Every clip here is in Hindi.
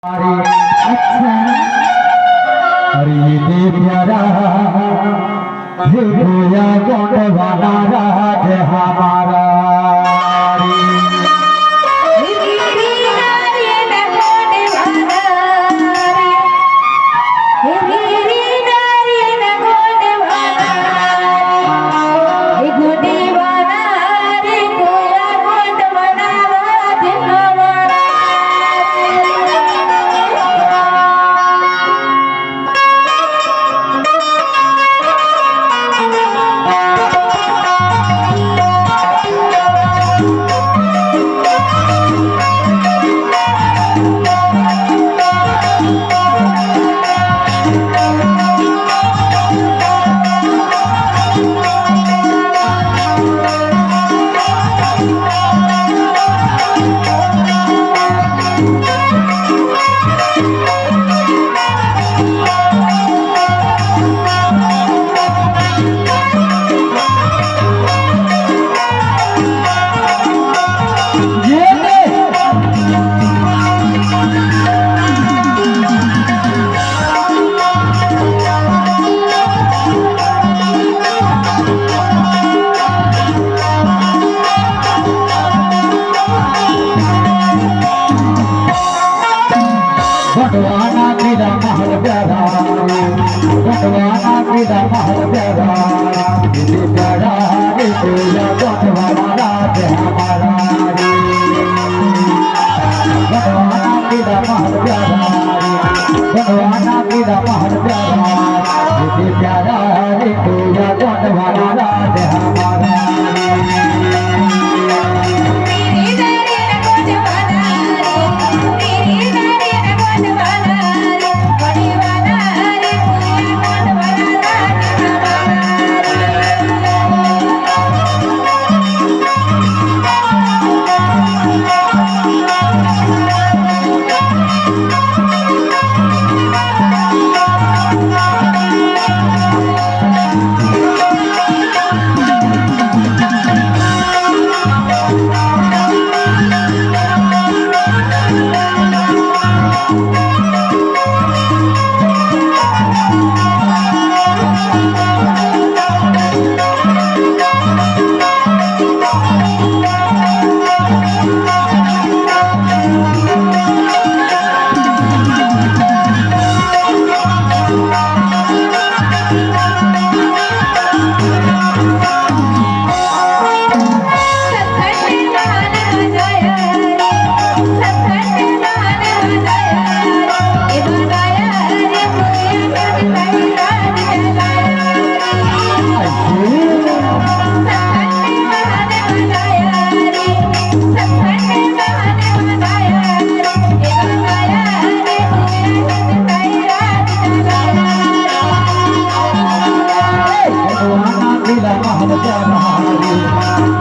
अच्छा अरे दे प्यारा हे गोया कौन वाला राज हमारा बटवाना तेरा महल प्यारा बटवाना तेरा महल प्यारा ये प्यारा रे तेरा बटवाना राज हमारा बटवाना तेरा महल प्यारा बटवाना तेरा महल प्यारा ये प्यारा रे तेरा बटवाना राज हमारा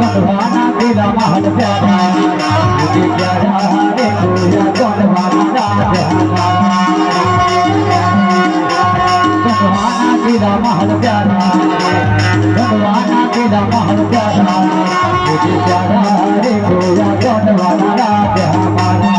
बटवाना तेरा महल प्यारा ये प्यारा रे गोया कौन वाला राज हमारा बटवाना तेरा महल प्यारा बटवाना तेरा महल प्यारा ये प्यारा रे गोया कौन वाला राज हमारा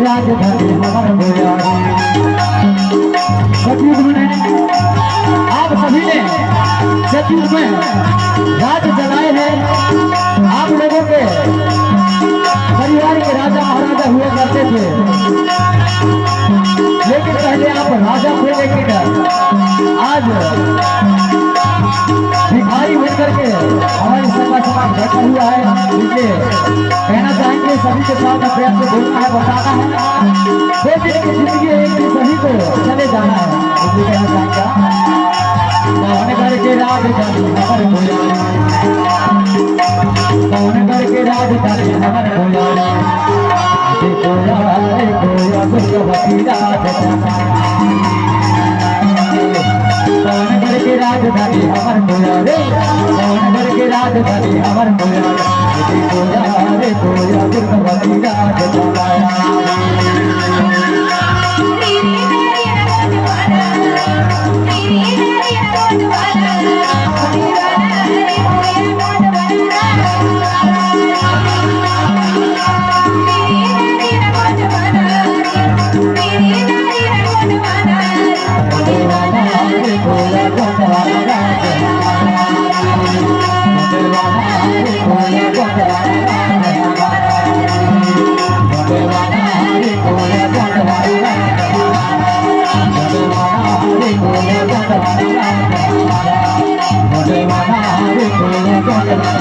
राजधानी हमार गोया आप सभी ने सतयुग में राज जलाए हैं। आप लोगों के परिवार के राजा महाराजा हुआ करते थे, लेकिन पहले आप राजा थे, लेकिन आज भिखारी भाई बन करके हमारी सभा समाज बैठा हुआ है, इसलिए कहना चाहेंगे सभी के साथ प्रेम से बोलना है, बताना है। दो दिन की जिंदगी है, एक दिन सभी को चले जाना है, इसलिए कहना चाहेंगे कौन करके राजधानी हमर कौन करके राजधानी हमर भोला कोया दुर्गवती राजधानी कौन करके राजधानी हमर भोला रे कौन करके राजधानी हमर भोला कोया दुर्गवती राजधानी Bye.